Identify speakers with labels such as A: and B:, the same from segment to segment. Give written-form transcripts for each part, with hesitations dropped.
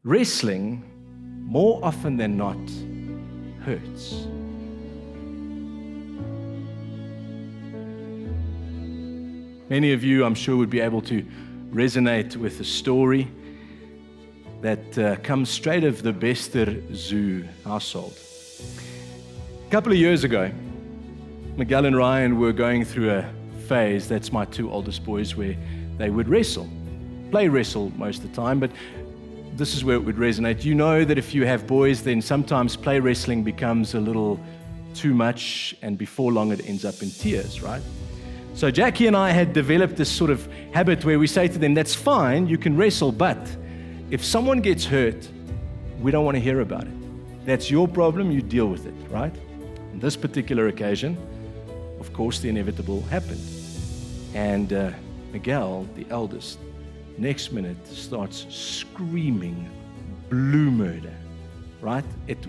A: Wrestling, more often than not, hurts. Many of you, I'm sure, would be able to resonate with a story that comes straight of the Bester Zoo household. A couple of years ago, Miguel and Ryan were going through a phase, that's my two oldest boys, where they would play wrestle most of the time, but this is where it would resonate. You know that if you have boys, then sometimes play wrestling becomes a little too much, and before long it ends up in tears, right? So Jackie and I had developed this sort of habit where we say to them, that's fine, you can wrestle, but if someone gets hurt, we don't want to hear about it. That's your problem, you deal with it, right? On this particular occasion, of course, the inevitable happened. And Miguel, the eldest, next minute starts screaming blue murder, right? It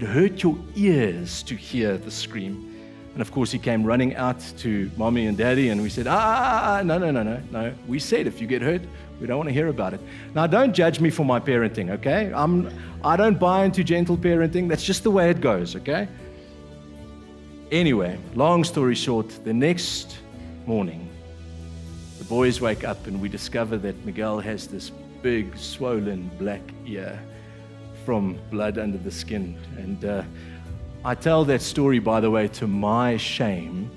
A: hurt your ears to hear the scream. And of course, he came running out to mommy and daddy, and we said, no. We said, if you get hurt, we don't want to hear about it. Now, don't judge me for my parenting, okay? I don't buy into gentle parenting. That's just the way it goes, okay? Anyway, long story short, the next morning, the boys wake up and we discover that Miguel has this big, swollen black ear from blood under the skin. And I tell that story, by the way, to my shame.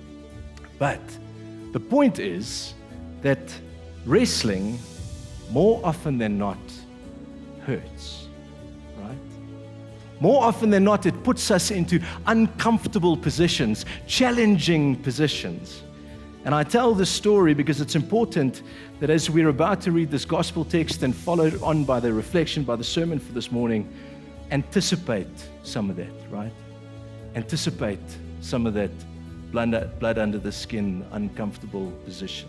A: But the point is that wrestling, more often than not, hurts, right? More often than not, it puts us into uncomfortable positions, challenging positions. And I tell this story because it's important that as we're about to read this gospel text and followed on by the reflection, by the sermon for this morning, anticipate some of that, right? Anticipate some of that blood under the skin, uncomfortable position.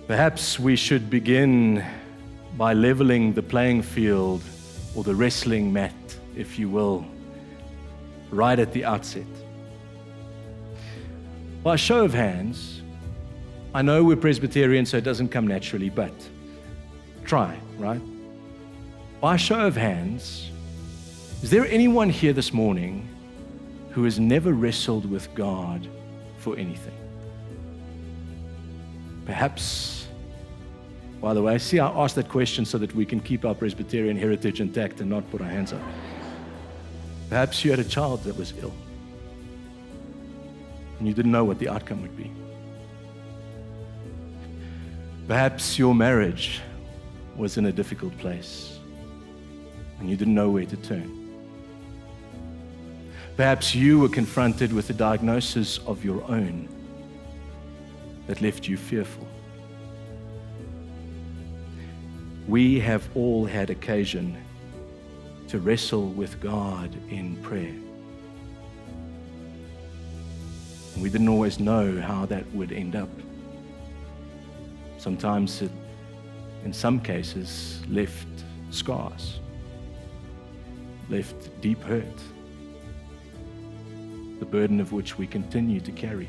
A: Perhaps we should begin by leveling the playing field, or the wrestling mat, if you will, right at the outset. By a show of hands, I know we're Presbyterian, so it doesn't come naturally, but try, right? By a show of hands, is there anyone here this morning who has never wrestled with God for anything? Perhaps, by the way, see, I asked that question so that we can keep our Presbyterian heritage intact and not put our hands up. Perhaps you had a child that was ill and you didn't know what the outcome would be. Perhaps your marriage was in a difficult place and you didn't know where to turn. Perhaps you were confronted with a diagnosis of your own that left you fearful. We have all had occasion to wrestle with God in prayer. And we didn't always know how that would end up. Sometimes it, in some cases, left scars, left deep hurt, the burden of which we continue to carry.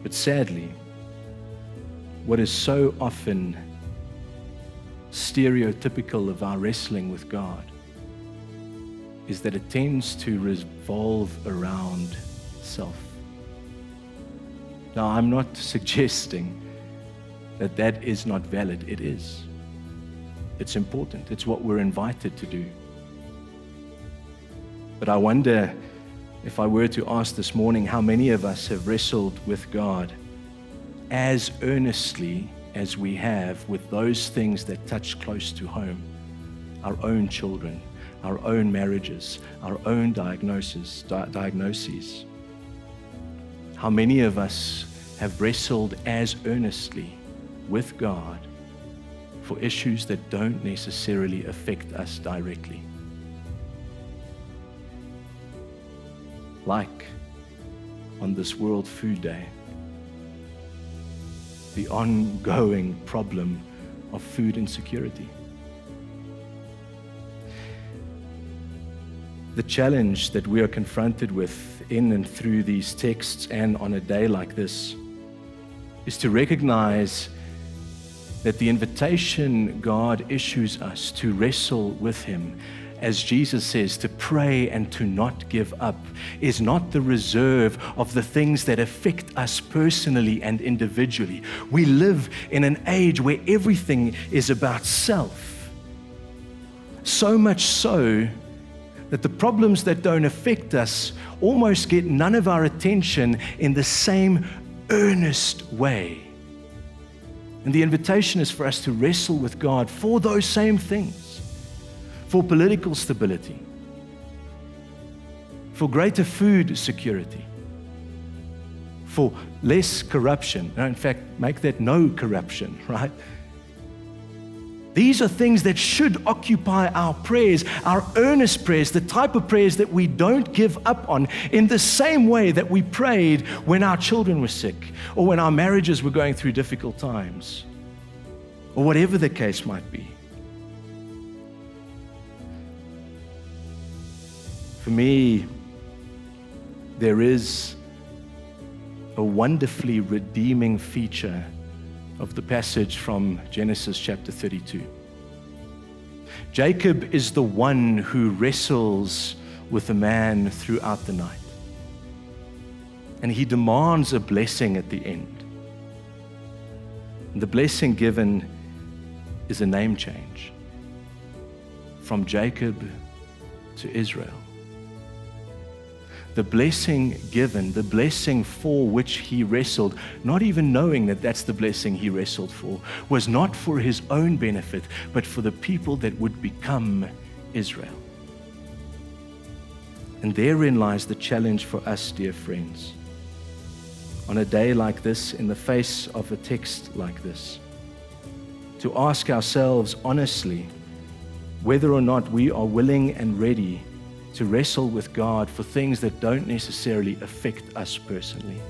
A: But sadly, what is so often stereotypical of our wrestling with God is that it tends to revolve around self. Now, I'm not suggesting that that is not valid. It is. It's important. It's what we're invited to do. But I wonder, if I were to ask this morning, how many of us have wrestled with God as earnestly as we have with those things that touch close to home, our own children, our own marriages, our own diagnoses. How many of us have wrestled as earnestly with God for issues that don't necessarily affect us directly? Like on this World Food Day, the ongoing problem of food insecurity. The challenge that we are confronted with in and through these texts and on a day like this is to recognize that the invitation God issues us to wrestle with Him, as Jesus says, to pray and to not give up, is not the reserve of the things that affect us personally and individually. We live in an age where everything is about self. So much so that the problems that don't affect us almost get none of our attention in the same earnest way. And the invitation is for us to wrestle with God for those same things, for political stability, for greater food security, for less corruption. No, in fact, make that no corruption, right? These are things that should occupy our prayers, our earnest prayers, the type of prayers that we don't give up on, in the same way that we prayed when our children were sick, or when our marriages were going through difficult times, or whatever the case might be. For me, there is a wonderfully redeeming feature of the passage from Genesis chapter 32. Jacob is the one who wrestles with a man throughout the night. And he demands a blessing at the end. And the blessing given is a name change from Jacob to Israel. The blessing given, the blessing for which he wrestled, not even knowing that that's the blessing he wrestled for, was not for his own benefit, but for the people that would become Israel. And therein lies the challenge for us, dear friends. On a day like this, in the face of a text like this, to ask ourselves honestly whether or not we are willing and ready to wrestle with God for things that don't necessarily affect us personally.